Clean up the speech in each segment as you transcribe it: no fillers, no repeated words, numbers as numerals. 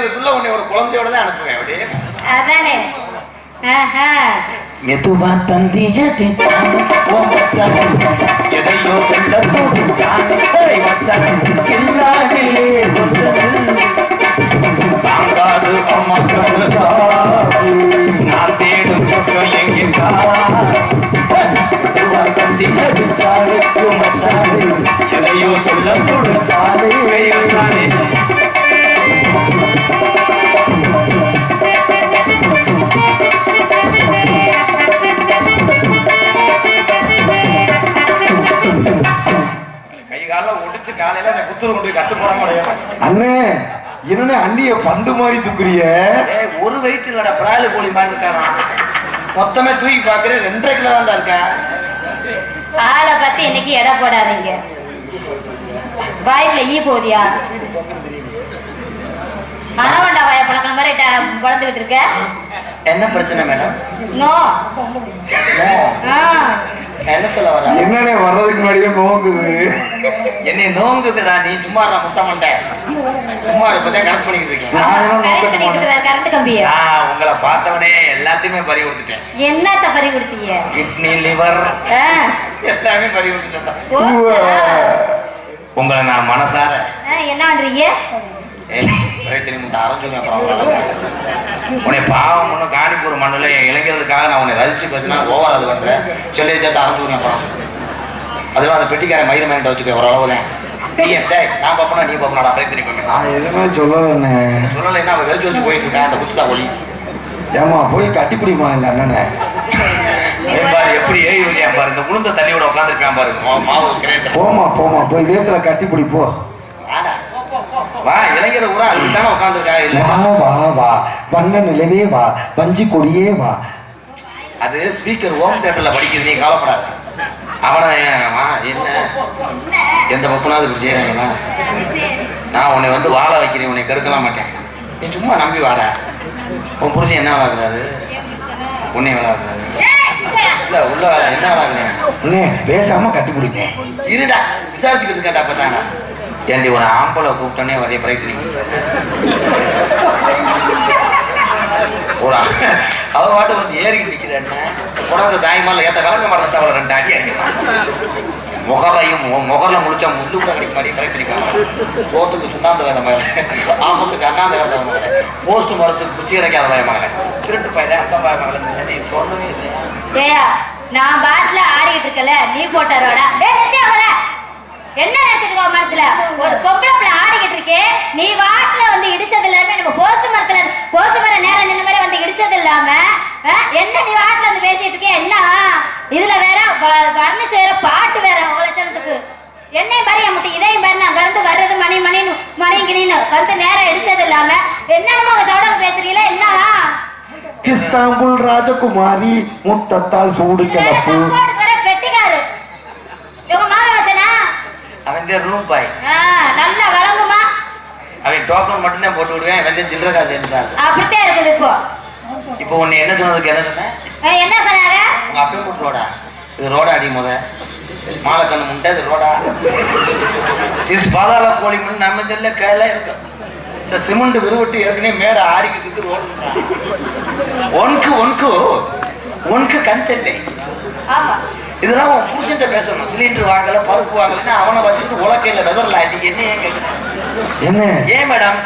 முடியறதுக்குள்ள உன்னை ஒரு குழந்தையோட தான் அனுப்புவேன். அப்படியே அதானே. மெதுவா தந்திய எதையோ சொல்ல தாங்காது நான் தேடும் எங்கிட்டா எதையோ சொல்ல கொடுச்சாலே காலையில குத்துரு கொண்டு கட்டு போட முடியாது. அண்ணே என்ன அண்ணிய பந்து மாதிரி தூக்குறிய? ஒரு வெயிட் இல்லடா, பிராய்லர் கோழி மாதிரி இருக்கான். மொத்தமே தூக்கி பாக்குறேன் 2.5 கிலோ தான் இருக்கா. ஆளை பத்தி இன்னைக்கு எடை போடாதீங்க. வாய்ப்புல ஈ போதியா அனவண்டா வாய பழக்கிற மாதிரி வளர்ந்துகிட்டு இருக்க. என்ன பிரச்சனை மேடம்? நோ என்ன சொல்ல வர? என்னன்னே வர்றதுக்கு முன்னாடியே நோங்குது. என்னை நோங்குதுடா, நீ சும்மா முட்டை மண்டை சும்மா இப்பதான் கரெக்ட் பண்ணிக்கிட்டு இருக்கேன். Current Gambia? உங்களை பார்த்தவனே எல்லாத்தையுமே பறி கொடுத்துட்டேன். என்னத்த பறி கொடுத்தீங்க? கிட்னி, லிவர் எல்லாமே பறி கொடுத்துட்டேன். உங்களை நான் மனசார என்ன பண்றீங்க? உன்னை பாவம் ஒன்னும் காணிப்பூர் மண்ணில் இளைஞர்களுக்காக நான் உன்னை ரசிச்சு பேசினா ஓவர் அது பண்றேன். சொல்லி சேர்த்து அரைஞ்சுங்க அப்புறம் அதெல்லாம் அந்த பெட்டிக்கார மயிர மயிட்ட வச்சுக்க ஒரு அளவு தான். நான் பாப்பனா நீ பாப்பனாடா பிரயத்தனிக்கோங்க. நான் எதுவுமே சொல்லல சொல்லலைன்னா அவன் வெளிச்சு வச்சு போயிட்டு இருக்கேன். அந்த குத்துதா ஒளி ஏமா போய் கட்டிப்பிடிமா எங்க அண்ணனை பாரு எப்படி ஏறி வழியா பாரு. இந்த உளுந்த தண்ணியோட உட்காந்துருக்கான் பாரு. மாவு போமா போமா போய் வேத்துல கட்டிப்பிடி போ. வா இளைஞர் ஊரா அதுதானே உட்காந்துருக்கா. இல்ல வா வா வண்ண நிலவே வா வஞ்சி கொடியே வா. அது ஸ்பீக்கர் ஹோம் தியேட்டர்ல படிக்குது, நீ கவலைப்படாத. அவனை என்ன எந்த பப்புனாவது இப்படி செய்யறாங்களா? நான் உன்னை வந்து வாழ வைக்கிறேன், உன்னை கெடுக்கலாம் மாட்டேன். நீ சும்மா நம்பி வாடா. உன் புருஷன் என்ன வேலாக்குறாரு? உன்னை வேலாக்குறாரு இல்ல உள்ள வேலை என்ன வேலாக்குறேன்? உன்னே பேசாம கட்டி பிடிக்கேன். இருடா விசாரிச்சுக்கிட்டு இருக்கேன்டா. அப்பதானா ஏண்டி ஒரு ஆம்பளை கூப்பிட்டோன்னே வரைய பிரயத்தனிக்க ஒரு அவ பாட்டு வந்து ஏறிக்கிட்டு நிற்கிறேன். உடம்பு தாய்மால ஏத்த கலக்க மாட்டேன். அவளை 2 அடி அடிக்கலாம். முகரையும் முகரில் முடிச்சா முள்ளு கூட அடி மாதிரி பிரயத்தனிக்காங்க. சோத்துக்கு சுண்ணாந்து வேலை மகன், ஆமத்துக்கு அண்ணாந்து வேலை மகன், போஸ்ட் மரத்துக்கு குச்சி கிடைக்காத பய மகன், திருட்டு பயில அந்த பய மகளை நீ சொல்லவே இல்லையா? நான் பாட்டுல ஆடிக்கிட்டு இருக்கல, நீ போட்டாரோட என்ன நினைச்சிட்டு மனசுல ஒரு பொம்பளை பிள்ளை ஆடிக்கிட்டு இருக்கே, நீ வாட்டுல வந்து இடிச்சது இல்லாம நம்ம போஸ்ட் மர நேரம் நின்ன மாதிரி வந்து இடிச்சது இல்லாம என்ன நீ வாட்டுல வந்து பேசிட்டு இருக்கே? என்ன இதுல வேற வர்ணிச்சு வேற பாட்டு வேற உலகத்துக்கு என்னையும் பாரு முட்டி இதையும் பாரு. அங்க இருந்து வர்றது மணிங்கினின்னு வந்து நேரம் இடிச்சது இல்லாம என்னமோ சவுடன் பேசுறீங்களா? என்ன இஸ்தாம்புல் ராஜகுமாரி முத்தத்தால் சூடு கிளப்பு பெட்டிக்காரு அவன் ரூம் பாய் நல்லா வழங்குமா? அவன் டோக்கன் மட்டும்தான் போட்டு விடுவேன். வந்து சில்லற காசு எடுத்தாங்க. அப்படித்தான் இருக்குது இப்போ. இப்போ உன்னை என்ன சொன்னதுக்கு என்ன சொன்னேன்? என்ன சொன்னாரு? உங்க அப்பே போட்டு ரோடா இது ரோடா அடி முத மாலை கண்ணு முட்டை இது ரோடா திஸ் பாதாள கோழி மண் நம்ம தெரியல கேல இருக்கு சார். சிமெண்ட் விருவட்டு ஏற்கனவே மேடை ஆடிக்கிறதுக்கு ரோடு ஒன்க்கு கண் தெரியல. இதெல்லாம் உன் புருஷன்ட்ட பேசணும். சிலிண்டர் வாங்கல பருப்பு வாங்கலன்னா அவனை வச்சுட்டு உலக்கையில வெதர்ல ஆட்டி என்ன என்ன ஏன் மேடம்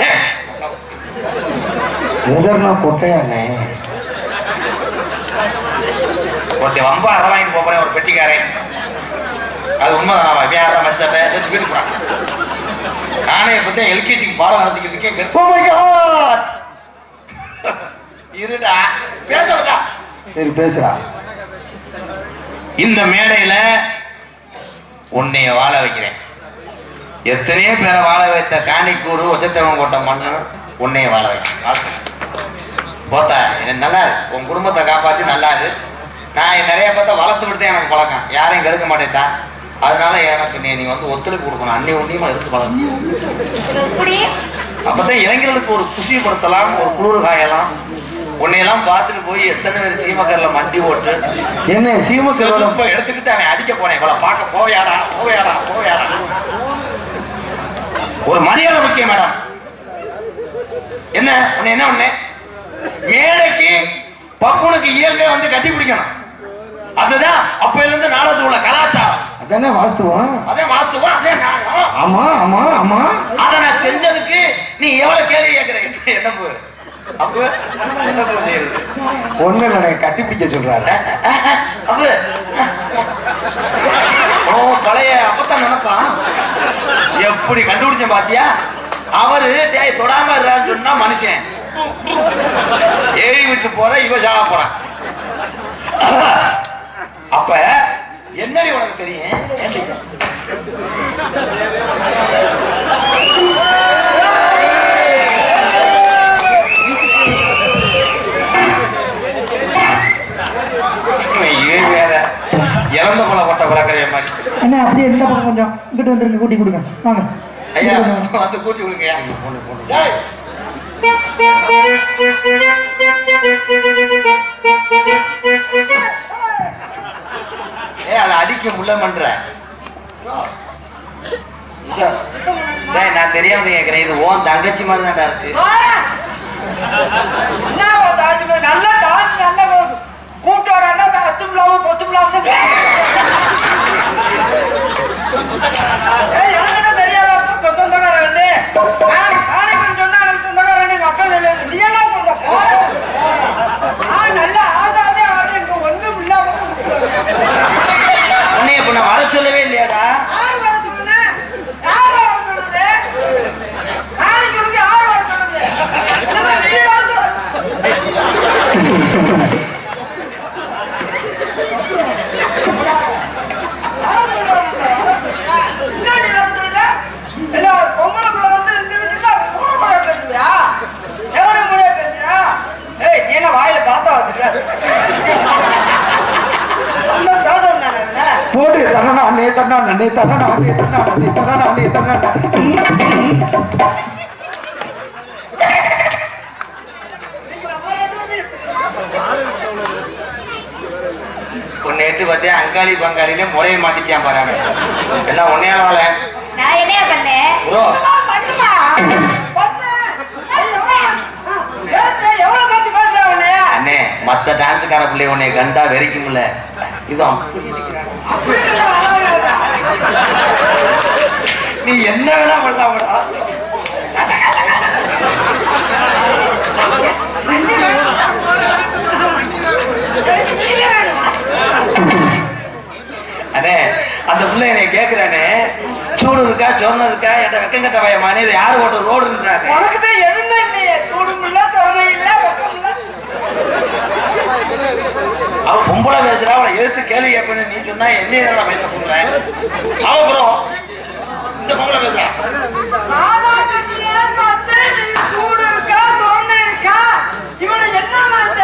வெதர்னா கொட்டையாண்ணே ஒருத்தன் வம்ப அரை வாங்கிட்டு போறேன் ஒரு பெட்டிக்காரன். அது உண்மைதான். வேற மச்சட்டை வீட்டு போறான். நானே பத்தி எல்கேஜிக்கு பாடம் நடத்திக்கிட்டு இருடா பேசுறதா. சரி பேசுறா. இந்த மேடையில உன்னைய வாழ வைக்கிறேன். எத்தனையோ பேரை வாழ வைத்த காணிக்கூறு ஒச்சத்தவன் கோட்டை மண்ணு உன்னைய வாழ வைக்கிறேன். போத்தா நல்லா உன் குடும்பத்தை காப்பாத்தி நல்லாது. நான் நிறைய பார்த்தா வளர்த்து விட்டு எனக்கு பழக்கம். யாரையும் கெடுக்க மாட்டேன்டா. அதனால எனக்கு நீ வந்து ஒத்துழைப்பு கொடுக்கணும். அன்னி உன்னியமா இருந்து பழக்கம். அப்பதான் இளைஞர்களுக்கு ஒரு குசிப்படுத்தலாம், ஒரு குளிர் காயலாம். உன்னையெல்லாம் பார்த்துட்டு போய் எத்தனை பேர் சீமக்கரில் மண்டி ஓட்டு என்ன சீமக்கரில் எடுத்துக்கிட்டு அவன் அடிக்க போனேன். இவளை பார்க்க போவையாடா. ஒரு மரியாதை முக்கியம் மேடம். என்ன உன்னை என்ன ஒண்ணு மேடைக்கு பப்புனுக்கு இயல்பே வந்து கட்டி பிடிக்கணும். அதுதான் அப்பையில இருந்து நாடகத்துல உள்ள கலாச்சாரம். அதானே வாஸ்தவம். அதே வாஸ்தவம், அதே நியாயம். ஆமா ஆமா ஆமா. அத நான் செஞ்சதுக்கு நீ எவ்வளவு கேள்வி கேட்கிற? என்ன போ அப்ப என்ன போ செய்யறது? ஒண்ணு இல்ல, கட்டி பிடிக்க சொல்றாரு. அப்ப ஓ பழைய அப்பத்தான் நினைப்பான். எப்படி கண்டுபிடிச்சேன் பாத்தியா? அவரு டேய் தொடாம இருறான்னு சொன்னா மனுஷன் ஏறி விட்டு போற, இவ சாக போறான். அப்ப என்னடி உனக்கு தெரியும்? வேற இறந்த போல பட்ட வளர்க்கிற மாதிரி என்ன அப்படியே இந்த பக்கம் கொஞ்சம் இங்கிட்டு வந்துருங்க, கூட்டி கொடுங்க வாங்க. ஐயா வந்து கூட்டி விடுங்க. அதை அடிக்க முள்ள பண்ற நான் தெரியாம கேட்கிறேன். இது ஓன் தங்கச்சி மாதிரி தான்டா இருக்கு. நல்லா டான்ஸ் நல்லா போகுது. கூட்டு வராங்க அத்தும்லாவும் பொத்தும்லாவும் தெரியாத சொந்தக்காரன் சொன்னா எனக்கு சொந்தக்காரன் எங்க அப்பா தெரியாது. நீ என்ன பண்ற? நல்லா ஆசாதே ஆடு இப்ப ஒண்ணும் இல்லாம உன்னை இப்ப நான் வர சொல்லவே இல்லையாடா? யாரு வர சொன்ன? யாரு வர சொன்னது? நாளைக்கு யாரு வர சொன்னது? நீ வர சொன்ன. போடு தரணா நே தரணா நே தரணா நே தரணா நே தரணா நே தரணா. நேற்று பார்த்தியா அங்காளி பங்காளியில முறைய மாட்டிச்சான் பாரு. எல்லாம் ஒன்னையால வாழ நான் என்ன பண்ணேன்? ப்ரோ அண்ணே மத்த டான்ஸுக்கார பிள்ளை உன்னை கண்டா வெறிக்கும்ல. இதுவும் நீ என்ன வேணா பண்ணாமடா. அண்ணே அந்த பிள்ளை என்னை கேக்குறானே, சூடு இருக்கா சொன்ன இருக்கா என்ற வெக்கம் கட்ட பயமானே, இது யாரு ஓட்ட ரோடு இருக்கிறாங்க? உனக்குதான் எதுவுமே இல்லையே. சூடும் இல்ல, திறமை இல்ல, வெக்கம் இல்ல. அவ பொம்பளை பேசுறா, அவளை எழுத்து கேள்வி கேட்பேன்னு நீ சொன்னா என்ன பயத்த சொல்றேன்? அவ ப்ரோ இந்த பொம்பளை பேசுறா. சூடு இருக்கா, திறமை இருக்கா, இவனை என்ன நினைச்ச?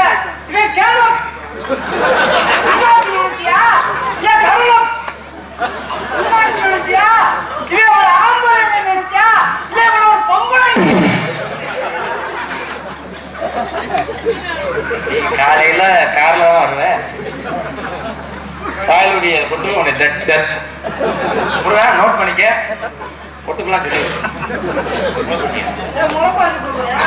இவன் கேளும் நினைச்சியா? ஏன் கருளம் நினைச்சியா? இவன் ஒரு ஆம்பளை நினைச்சா? இல்ல இவன் ஒரு பொம்பளை? காலையில கார்ல தான் வருவேன். சாயலுடைய கொண்டு உன்னை நோட் பண்ணிக்க. ஒட்டுக்கலாம் சொல்லி முளைப்பாச்சு போடுறியா?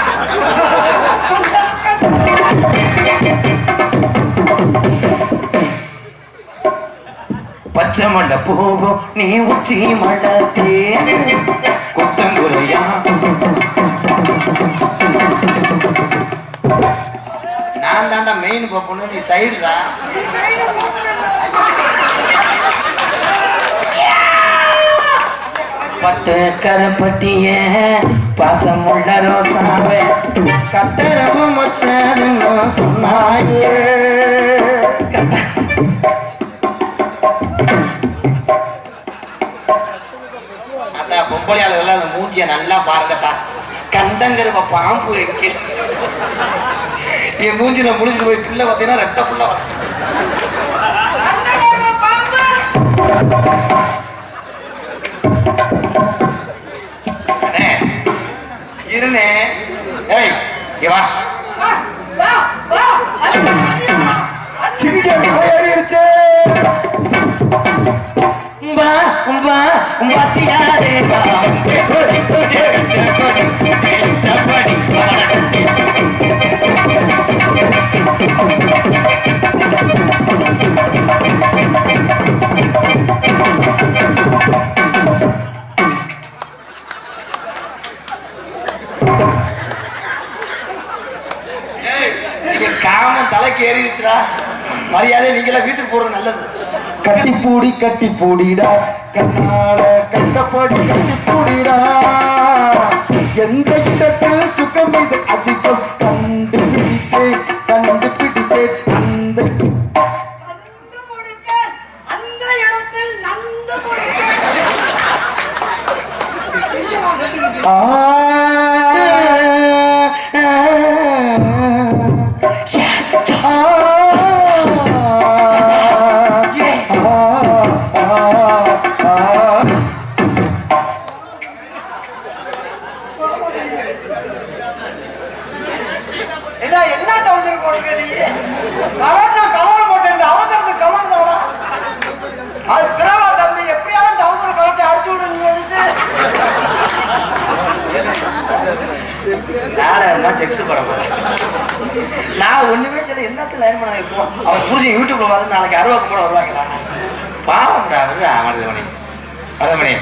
பச்சை மண்ட போகும் நீ உச்சி மண்டத்தே கொட்டங்குறையா. நான் தாண்டா மெயின் போகணும், நீ சைடுடா. பட்டு கரப்பட்டிய பாசமுள்ள ரோசாவே கட்டரமும் மச்சானும் சொன்னாயே. அதான் பொம்பளையாளர்கள் அந்த மூஞ்சிய நல்லா பாருங்கட்டா. கண்டங்கருவ பாம்பு இருக்கு. என் மூஞ்சில முடிச்சுட்டு போய் பிள்ளை பார்த்தீங்கன்னா ரெட்ட பிள்ளை இருனே. ஏய் வா சிரிச்சு வா வா வாத்தியாரே வா தலைக்கு ஏறிடுச்சுடா. மரியாதை நீங்களா வீட்டுக்கு போறது நல்லது. கட்டி பூடிடா கண்ணால கட்டப்படி கட்டி பூடிடா. எந்த இடத்தில் சுகம் இது அதிகம் கண்டுபிடித்தேன் அந்த அந்த இடத்தில் நந்து முடிப்பேன். என்ன டவுசர் போட்டு கவனம் போட்டேன் அவசரத்து கவனம் தானா அது பிறவா தம்பி எப்படியாவது டவுசர் கலட்டி அடிச்சு விடு. நீ நான் ஒண்ணுமே சரி எல்லாத்தையும் லைன் பண்ண இப்போ அவன் புரிஞ்சு யூடியூப்ல வந்து நாளைக்கு அருவாக்கு கூட வருவாங்களா? பாவம்டா மருதமணி மருதமணி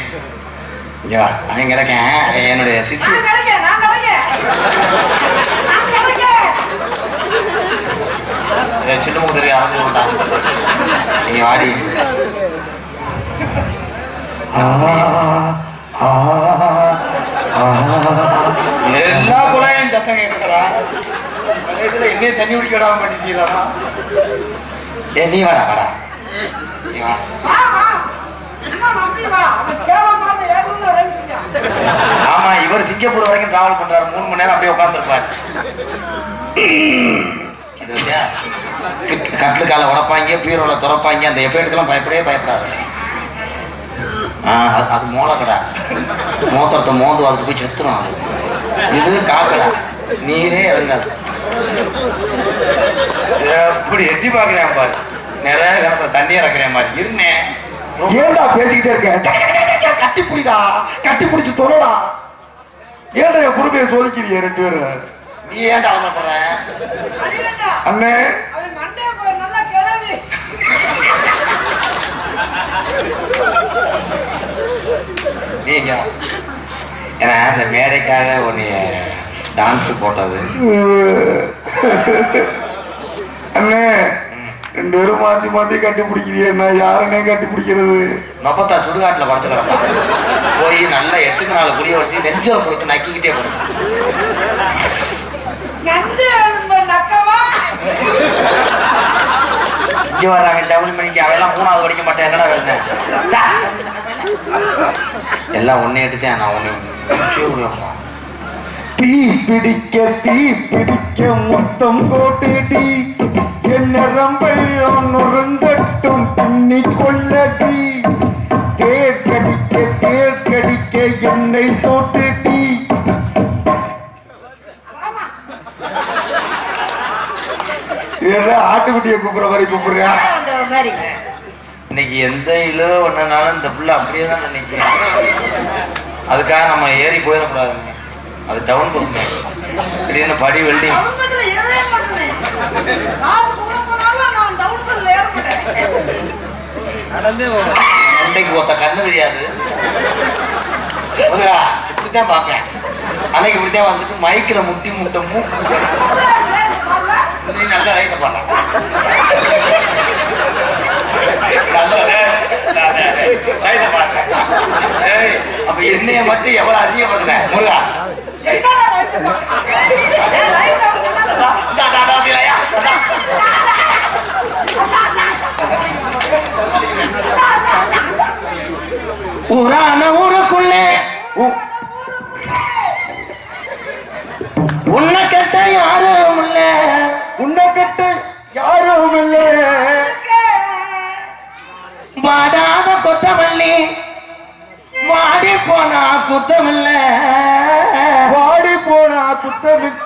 இங்க அவன் கிடைக்கேன் என்னுடைய சிசி சின்ன முதிரி அறிஞ்சு விட்டான். நீங்க வாடி எல்லா குழாயும் சத்தம் கேட்கிறா. என்னையே தண்ணி குடிக்க விடாம பண்ணிட்டீங்களா? ஏ நீ வாடா வாடா நீ வா. ஆமா இவர் சிங்கப்பூர் வரைக்கும் டிராவல் பண்றாரு. 3 மணி நேரம் அப்படியே உட்கார்ந்துருப்பாரு. கட்லு கால உடப்பாங்க, பீரோல துறப்பாங்க. அந்த எஃபெக்ட்லாம் பயப்படாது. அது மோளக்கடா மோத்திரத்தை மோந்து அதுக்கு போய் செத்துரும். அது இது காக்கடா நீரே இறங்காது. எப்படி எட்டி பாக்குறேன் பாரு. நிறைய காலத்துல தண்ணி இறக்குறேன் மாதிரி இருந்தேன். ஏண்டா பேசிக்கிட்டே இருக்க? கட்டி புடிடா கட்டி பிடிச்சு தொலைடா. ஏன்டா என் பொறுமையை சோதிக்கிறீங்க 2 பேரும்? நீ ஏன்டா அவசரப்படுற? அண்ணே நல்லா கிளவி நீங்க ஏன்னா அந்த மேடைக்காக ஒரு டான்ஸ் போட்டது. அண்ணே 2 பேரும் மாத்தி மாத்தி கட்டி பிடிக்கிறீங்க. நான் யாருன்னே கட்டி பிடிக்கிறது? நொப்பத்தா சுடுகாட்டுல படுத்துக்கிறப்பா போய் நல்லா 8 நாள் புரிய வச்சு நெஞ்சம் பொறுத்து நக்கிக்கிட்டே போடும். இங்க வர்றாங்க டபுள் மணிக்கு அவெல்லாம் 3வது படிக்க மாட்டேன். என்னடா வேலை எல்லாம் ஒன்னே எடுத்தேன். நான் ஒண்ணு தீ பிடிக்க மொத்தம் போட்டுடி என்ன ரம்பையும் நொறுங்கட்டும் பின்னி கொள்ளடி. தேர்கடிக்க என்னை தோட்டுடி. ஆட்டுக்குட்டியை கூப்பிடுற மாதிரி கூப்பிடுறியா? இன்னைக்கு எந்த இலோ ஒன்னாலும் இந்த புள்ள அப்படியே தான் நினைக்கிறேன். அதுக்காக நம்ம ஏறி போயிடக்கூடாதுங்க. அது டவுன் பஸ் திடீர்னு படி வெல்டிங் அன்னைக்கு ஒருத்த கண்ணு தெரியாது. இப்படித்தான் பார்ப்பேன். அன்னைக்கு இப்படித்தான் வந்துட்டு மைக்கில் முட்டி முட்டை நீ நல்லா ரைட்ட பண்ண அப்ப என்னைய மட்டும் எவ்வளவு அசிங்கப்படுத்துறேன் முருகா. ஊரான ஊருக்குள்ளே உன்னை கட்ட யாரும் இல்ல. உன்னை கட்ட யாரும் இல்ல. வாடாத கொத்தமல்லி வாடி போனா குத்தமில்ல. வாடி போனா குத்தமில்ல.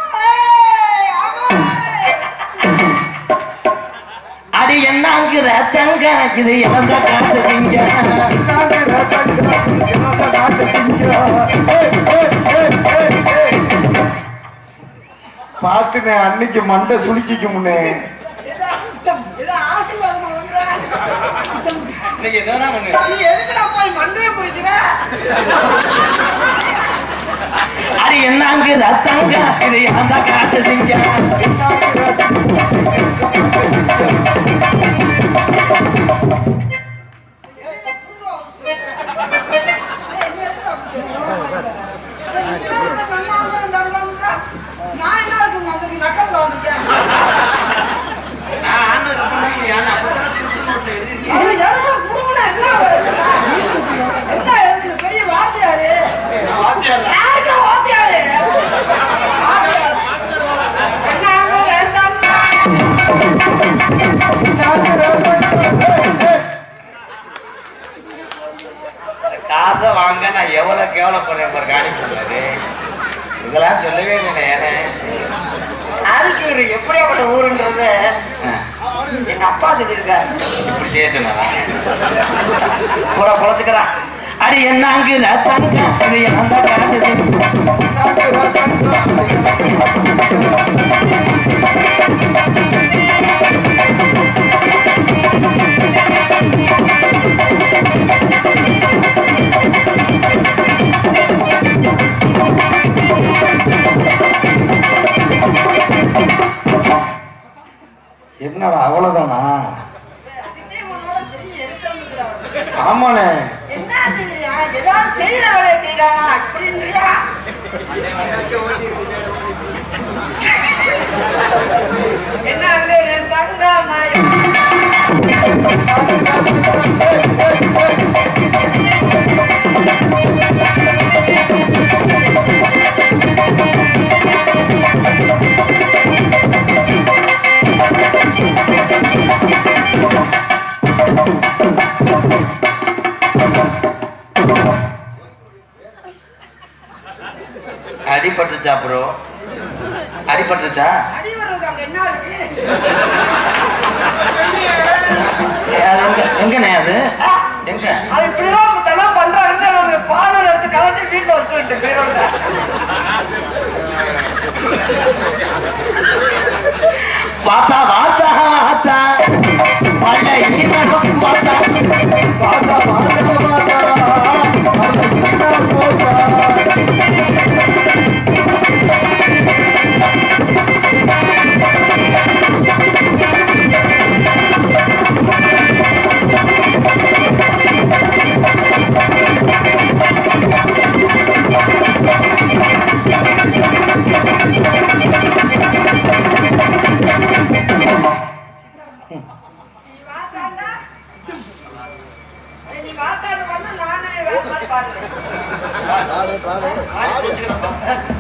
அடி என்னங்கிற தங்க இது இழந்த காட்டு சிங்க. பாத்துனே அன்னைக்கு மண்டை சுளுக்கிக்கு முன்னே அடி என்னங்க ரத்தங்க இது அந்த காட்டு செஞ்சா காசை வாங்க நான் எவ்வளவு கேவலப்படுறேன் பாரு காணி சொன்னது இதெல்லாம் சொல்லவே இல்லை ஏனே ஆதிக்கீர் எப்படியாப்பட்ட ஊருன்றது எங்க அப்பா சொல்லியிருக்காரு. இப்படி செய்ய சொன்னாரா கூட பொழைச்சுக்கிறா அடி என்னங்க தங்க இது அந்த என்னடா அவ்வளவுதானா? ஆமாண்ணே. ஏதாவது செய்யற வேலையை செய்யறானா அப்படி இல்லையா? என்ன தங்க அடிபட்டுச்சா ப்ரோ? அடிபட்டுச்சா? அடி வர்றது அங்க என்ன இருக்கு? எங்கண்ணே அது எங்க அது பிறோம் பண்றாங்க. பாடல் எடுத்து கலந்து வீட்டுல வச்சுட்டு பிறோம் வாத்தா வாத்தா வாத்தா பழைய ஈனம் வாத்தா பாத்தா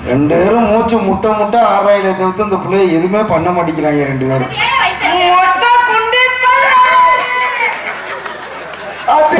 ரெண்டு பேரும் மூச்சு முட்டை முட்டை ஆறாயில தவிர்த்து இந்த பிள்ளைய எதுவுமே பண்ண மாட்டேங்கிறாங்க ரெண்டு பேரும். அது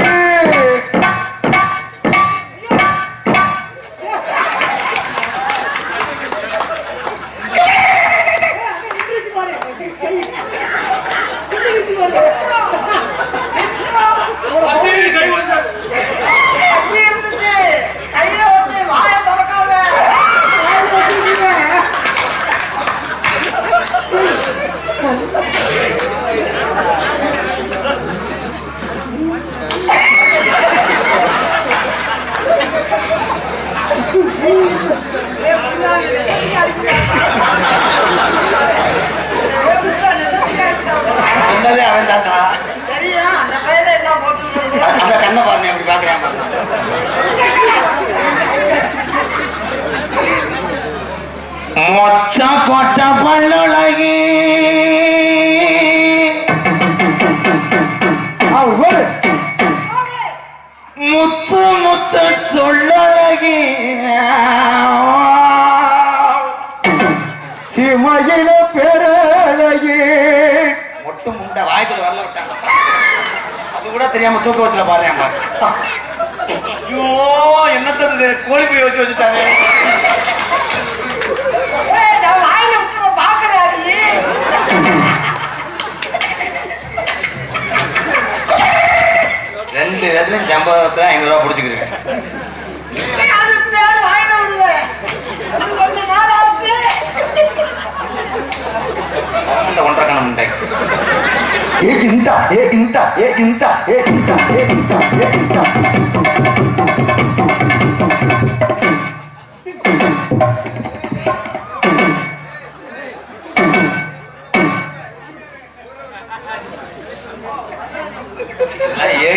சொன்னதே அவன் தாத்தா. சரியா அந்த பையனை என்ன போட்டு அந்த கண்ணை பாருங்க அப்படி பாக்குறாங்க. மொச்ச கொட்ட பல்லழகி முத்து முத்து சொல்லழகி சிமையில பேரழகி மொட்டு முண்டை வாய்க்குள்ள வரல விட்டாங்க. அது கூட தெரியாம தூக்க வச்சுல பாருங்க. ஐயோ என்னத்த கோழி போய் வச்சு வச்சுட்டாங்க. வாயில விட்டு பாக்குறாரு. ரெண்டு இடத்துலயும் சம்பவத்தை 500 ரூபா பிடிச்சிக்கிறேன். வாயில விடுவேன் கொஞ்ச நாள் ஆச்சு. 1.5 கணம் முண்டை ఇంత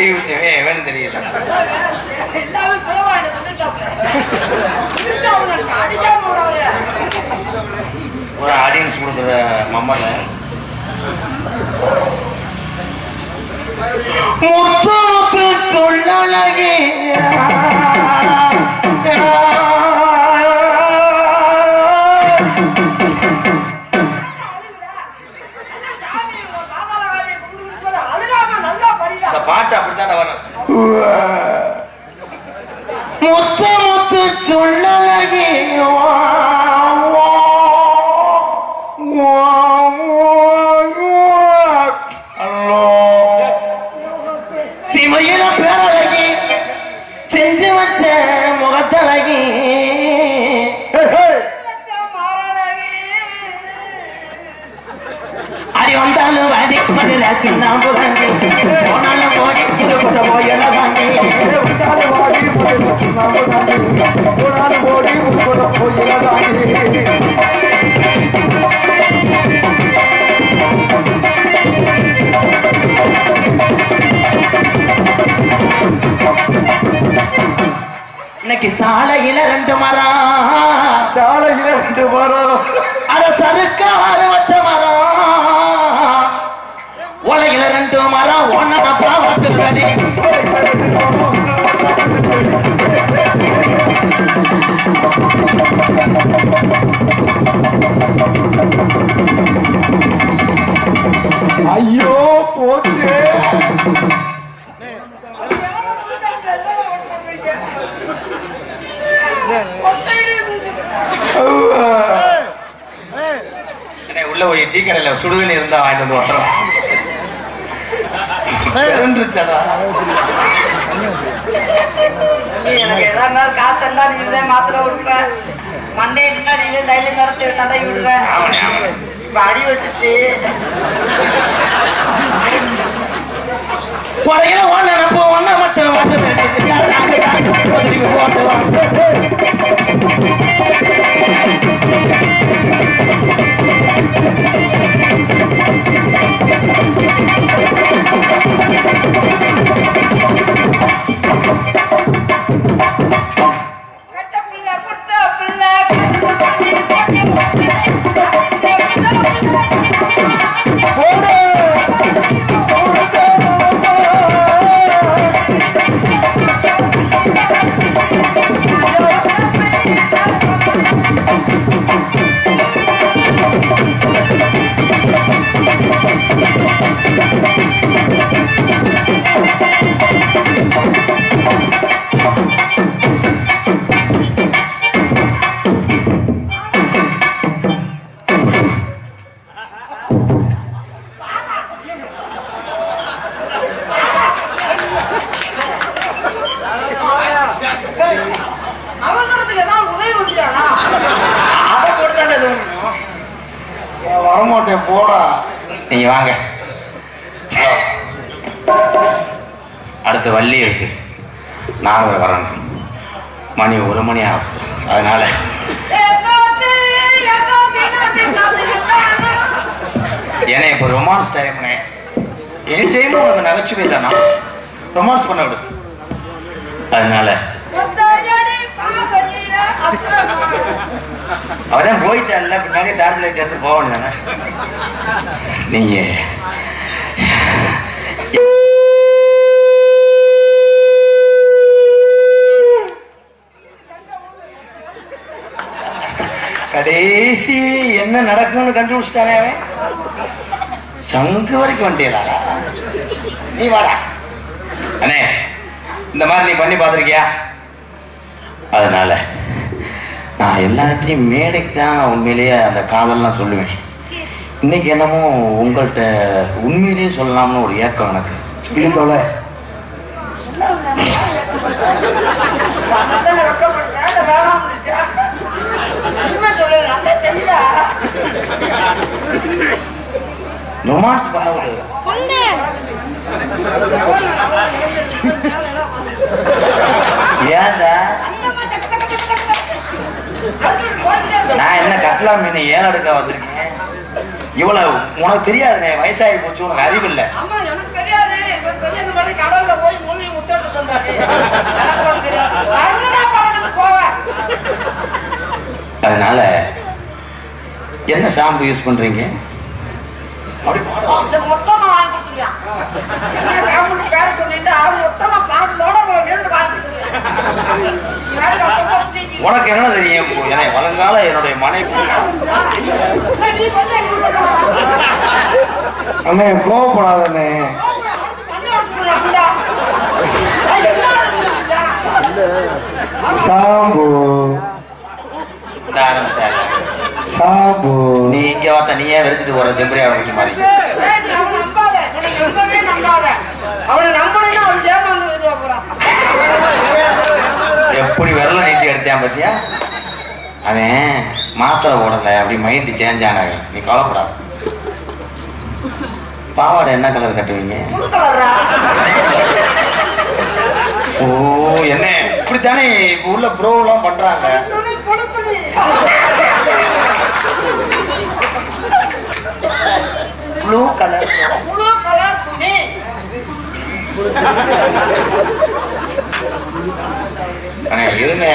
கை விட்டவே வேணும் தெரியல. எல்லாமே பிறவா எனக்கு அடிக்காம ஒரு ஆடியன்ஸ் கொடுக்குற மம்மல முத்து முத்து சொல்லலகே பாட்டு அப்படித்தான் வரும். முத்து முத்து சொல்லலகே சிமையில பேரழகி செஞ்சு வச்ச முகத்தழகி அடி வந்தாலும் வாடி மதுரை சின்ன போனாலும் போடி இது கூட போயெல்லாம் வாங்கி வந்தாலும் வாடி மதுரை சுண்ணாம்பு தாண்டி போனாலும் போடி இது கூட போயெல்லாம் தாண்டி இன்னைக்கு சாலையில 2 மரம் சாலையில 2 மரம் அத சருக்கார வச்ச மரம் உலகில 2 மரம் ஒன்னத பாவத்து கடி ஐயோ போச்சு உள்ள போய் டீ கடையில சுடுதண்ணி இருந்தா வாங்கிட்டு வந்து வரோம். எனக்கு எதா காசு எல்லாம் நீங்க மாத்திரை விடுவேன் மண்டே நீங்க தைல நிறச்சி தடை விடுவேன் இப்ப அடி வச்சுட்டு குறையில ஒன்னு நினைப்போ ஒன்ன மட்டும் வரமாட்டேன் போடா. நீங்க வாங்க. அடுத்த வள்ளி இருக்கு, நான் வரணும். மணி 1 மணி ஆகும். அதனால ஏன்னா இப்ப ரொமான்ஸ் டைம்னே எனி டைம் உனக்கு நகைச்சுவை தானா, ரொமான்ஸ் பண்ண விடு. அதனால அவதான் போயிட்டான்ல, பின்னாடி டார்ச் லைட் எடுத்து போகணும் தானே. நீங்க கடைசி என்ன நடக்கும்னு கண்டுபிடிச்சிட்டானே அவன். சங்கு வரைக்கும் வந்துட்டீங்களா? நீ வாடா அண்ணே, இந்த மாதிரி நீ பண்ணி பார்த்திருக்கியா? அதனால நான் எல்லார்ட்டையும் மேடைக்கு தான் உண்மையிலேயே அந்த காதல்லாம் சொல்லுவேன். இன்னைக்கு என்னமோ உங்கள்கிட்ட உண்மையிலேயே சொல்லலாம்னு ஒரு ஏக்கம் எனக்கு. தொலை ரொமான்ஸ் பண்ண ஒரு ஏன்டா நான் என்ன கட்லா மீன் 7 அடுக்கா வந்திருக்கேன். இவ்வளவு உனக்கு தெரியாதுண்ணே, வயசாகி போச்சு, உனக்கு அறிவு இல்லை. கொஞ்சம் இந்த மாதிரி கடல்ல போய் மூழ்கி முத்தெடுத்து வந்தாரு. எனக்கு ஒண்ணும் தெரியாது. அண்ணனா படகுக்கு போவேன். அதனால என்ன ஷாம்பு யூஸ் பண்றீங்க? இந்த மொத்தமா வாங்கி கொடுத்துருவான். என்ன சாப்பிட்டு பேர சொல்லிட்டு அவன் மொத்தமா பாக்கலோட இருந்து வாங்கி கொடுத்துருவான். உனக்கு என்ன தெரியும்? என்னை வருங்கால என்னுடைய மனைவி நீ கொஞ்சம் எங்க ஊர்ல வா. அண்ணே கோவப்படாதண்ணே. சாம்பு இந்த ஆரம்பிச்சாரு. சாம்பு நீ இங்க வாத்த நீ ஏன் வெறிச்சிட்டு போற செம்பரியா வைக்க மாதிரி? எப்படி விரல நீட்டி எடுத்தேன் பாத்தியா? அவன் மாத்திரை ஓடல அப்படி மைண்ட் சேஞ்ச் ஆனவன். நீ கவலைப்படாத. பாவாடை என்ன கலர் கட்டுவீங்க? ஓ என்ன இப்படித்தானே இப்ப உள்ள ப்ரோ எல்லாம் பண்றாங்க. ப்ளூ கலர் இருங்க.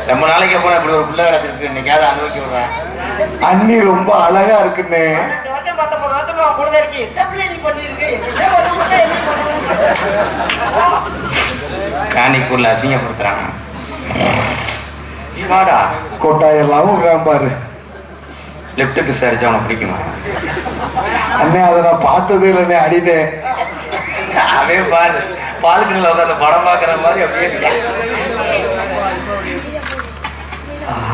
ரொம்ப நாளைக்கு அப்புறம் இப்படி ஒரு பிள்ளை கிடச்சிருக்கு. இன்னைக்காவது அனுபவிக்க விடுறேன். அண்ணி ரொம்ப அழகா இருக்குண்ணே. காணிக்குள்ள அசிங்கப்படுத்துறாங்க. வாடா கொட்டாயெல்லாம் விடுறான் பாரு. லெப்டுக்கு சரிச்சா உனக்கு பிடிக்குமா? அண்ணே அதை நான் பார்த்ததே இல்லைண்ணே. அடினேன் அதே பாரு பாலுக்குள்ள உட்காந்து படம் பாக்குற மாதிரி அப்படியே இருக்கேன்.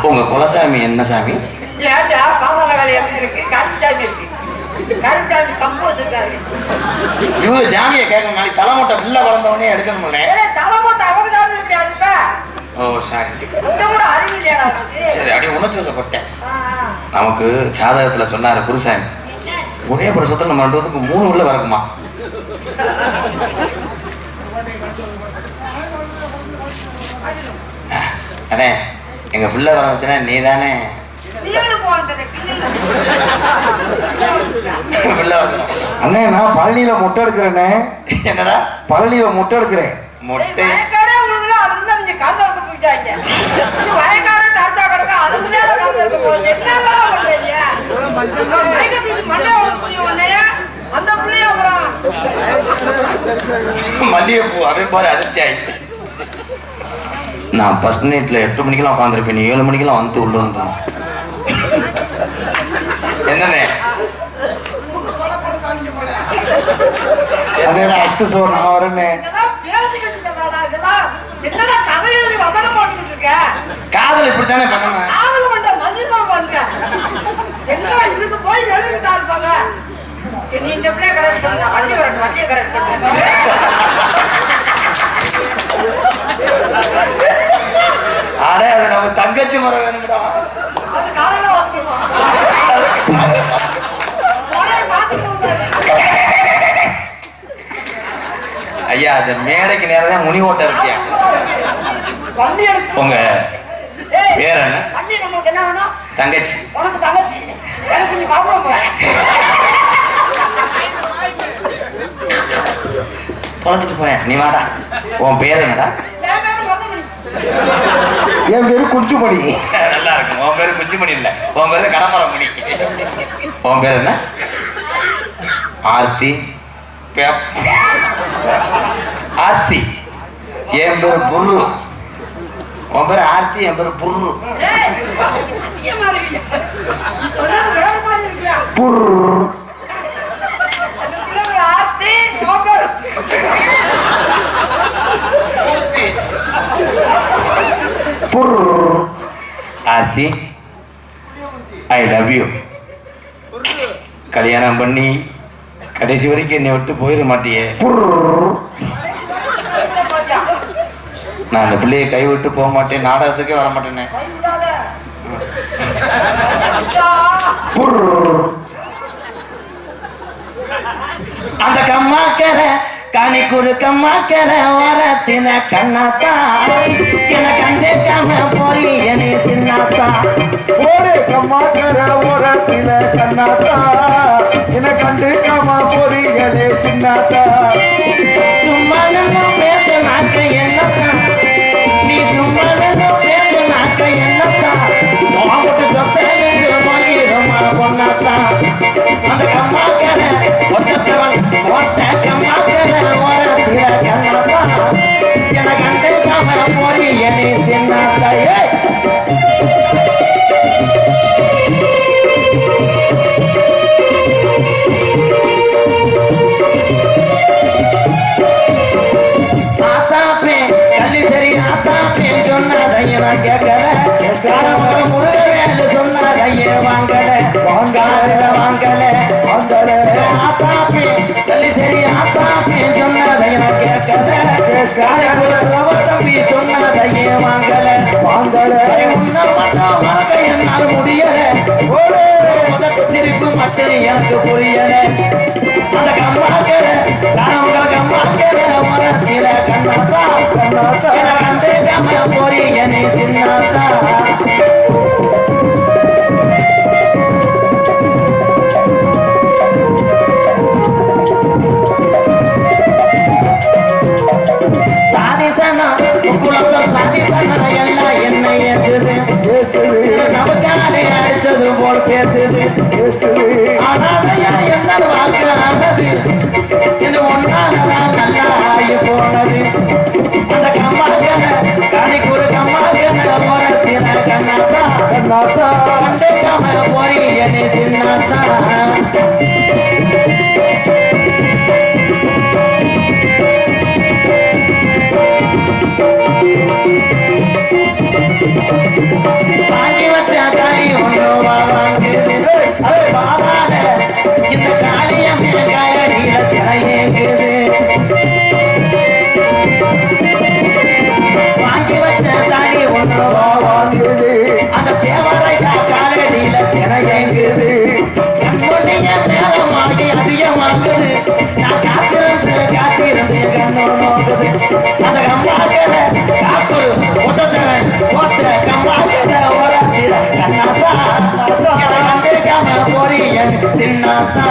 உங்க குலசாமி என்ன சாமி? ஏன்டா பாதாளகாளி எப்படி இருக்கு? கருச்சாமி இருக்கு. கருச்சாமி கம்பு வச்சிருக்காரு. இவங்க சாமியை கேட்க நாளைக்கு தலைமொட்டை பிள்ளை வளர்ந்தவனே எடுக்கணும்ல. தலைமொட்டை அவங்க சாமி எப்படி அடிப்ப? ஓ சாரி. கொஞ்சம் கூட அறிவு இல்லையாடா உனக்கு? சரி அப்படியே உணர்ச்சி வசப்பட்டேன். நமக்கு ஜாதகத்துல சொன்னாரு குருசாமி, ஒரே வருஷத்துல நம்ம 2 3 உள்ள வரக்குமா? அண்ணே எங்க பிள்ளை வளர்ந்துச்சுன்னா நீ தானே பிள்ளை வளர்க்கணும். அண்ணே நான் பழனியில மொட்டை எடுக்கிறேண்ணே. என்னடா பழனியில மொட்டை எடுக்கிறேன். மொட்டை வயக்காடே உங்களுக்கு அதுக்குள்ள நீங்க காசு எடுத்து போயிட்டாங்க. வயக்காடு தாத்தா கிடக்க அதுக்குள்ளே காசு எடுத்து போய் என்னதான் பண்றீங்க? மண்டை வளர்த்து புரிய உடனே அந்த பிள்ளைய அப்புறம் மல்லிகைப்பூ அவன் பாரு அதிர்ச்சி ஆயிடுச்சு. நான் ஃபர்ஸ்ட் நைட்ல 8 மணிக்கெல்லாம் உட்காந்துருப்பேன். நீ 7 மணிக்கெல்லாம் வந்து உள்ள வந்தோம். என்னண்ணே அதே ஃபர்ஸ்ட் ஷோ நான் வரேண்ணே. இதெல்லாம் பேசிக்கிட்டு இருக்கடா. இதெல்லாம் என்னடா கதை எழுதி வதனம் போட்டுக்கிட்டு இருக்க? காதல் இப்படித்தானே பண்ணணும். காதல் பண்ண மதியம் பண்ற என்ன இதுக்கு போய் எழுதிக்கிட்டா இருப்பாங்க. நீ இந்த பிள்ளைய கரெக்ட் பண்ண வண்டியை கரெக்ட் பண்ண ஆனா அது நம்ம தங்கச்சி முறை வேணும்டா. அது காலையில வந்துருவோம். ஐயா அந்த மேடைக்கு நேரம் தான் முனி ஓட்ட இருக்கியா? வண்டி எடுத்து உங்க பேர் என்ன? வண்டி நமக்கு என்ன வேணும்? தங்கச்சி. உனக்கு தங்கச்சி எனக்கு நீ பாப்போம் தொலைச்சிட்டு போறேன். நீ வாடா. உன் பேர் என்னடா? என் பேரு வந்தமணி. என் பேரு குஞ்சுமணி. நல்லா இருக்கும். உன் பேரு குஞ்சுமணி இல்ல, உன் பேரு கடமரம் மணி. உன் பேர் என்ன? ஆர்த்தி. ஆர்த்தி. என் பேரு புரு. உன் பேரு ஆர்த்தி, என் பேரு புரு. அசிங்கமா இருக்கு. சொன்னது வேற மாதிரி இருக்குடா. புர் அந்த பிள்ளை ஆர்த்தி நோக்கர். புர் ஆர்த்தி ஐ லவ் யூ. கல்யாணம் பண்ணி கடைசி வரைக்கும் என்னை விட்டு போயிட மாட்டியே. புர் நான் அந்த பிள்ளையை கைவிட்டு போக மாட்டேன். நாடகத்துக்கே வர மாட்டேனே. புர் அந்த கம்மாக்கரை கனி குறுக்கம்மாக்கிற ஓரத்தின கண்ணாத்தா எனக்கு அந்த காம போறி என்னை சின்னாத்தா ஓடு கம்மாக்கர ஓரத்தில கண்ணாத்தா என கண்டு காமா பொறிகளே சின்னாத்தா சும்மா நின்னும் பேசுனாக்க என்னத்தா நீ சும்மா நின்னும் பேசுனாக்க என்னத்தா உன்கிட்ட சொத்தை என்று போயிருமா பொண்ணாத்தா அந்த கம்மாக்கர ஒத்தவன் ஒத்த கம்மாக்கர ஓரத்தில கண்ணாத்தா எனக்கு அந்த காம போறி என்னை சின்னாத்தா முருகவேலு சொன்னதையே வாங்கல வாங்கல வாங்கல வாங்கல ஆத்தாப்பி சொல்லி சரி ஆத்தாப்பி சொன்னதை நான் கேட்கல தம்பி சொன்னதையே வாங்கல வாங்கல உன்ன மட்டும் மறக்க என்னால் முடியல முதல் சிரிப்பு மட்டும் எனக்கு புரியல அந்த கம்மாக்கிற உங்களுக்கு அம்மாக்கிற மரத்தில கண்ணாத்தா கண்ணாத்தா கண்டே கம்ம போறி என்னை சின்னாத்தா சாதிசனா குலத்தில் சாதிசனா எல்லாம் என்ன ஏற்றுது நமக்காலே அடிச்சது போல் பேசுது ஆனாலையா என்ன வாக்கானது இது ஒன்னாலதான் நல்லா ஆகி போனது அந்த கம்மாக்கன கணிக்கு ஒரு கம்மாக்கன ஓரத்தின கண்ணாத்தா கண்ணாத்தா கண்டே காம போய் என்னை சின்னாத்தா வாங்கி வச்ச காய் ஒன்று வாங்குது பாதாட இந்த காளியம் காயடியில திரையேங்குது வாங்கி வச்ச தாலி ஒன்று வாங்குது அந்த தேவரையா காலடியில திரையேங்குது கண்மொழிய நேரமாகி அதிகமாகுது நான் காத்திருந்து கண்ணு நோக்குது அந்த கம்மாக்கிற காத்து உதத்தவன் போத்த கம்மாக்கிற ஓரத்தில கண்ணாத்தா கண்டிருக்காம போறி என் சின்னாத்தா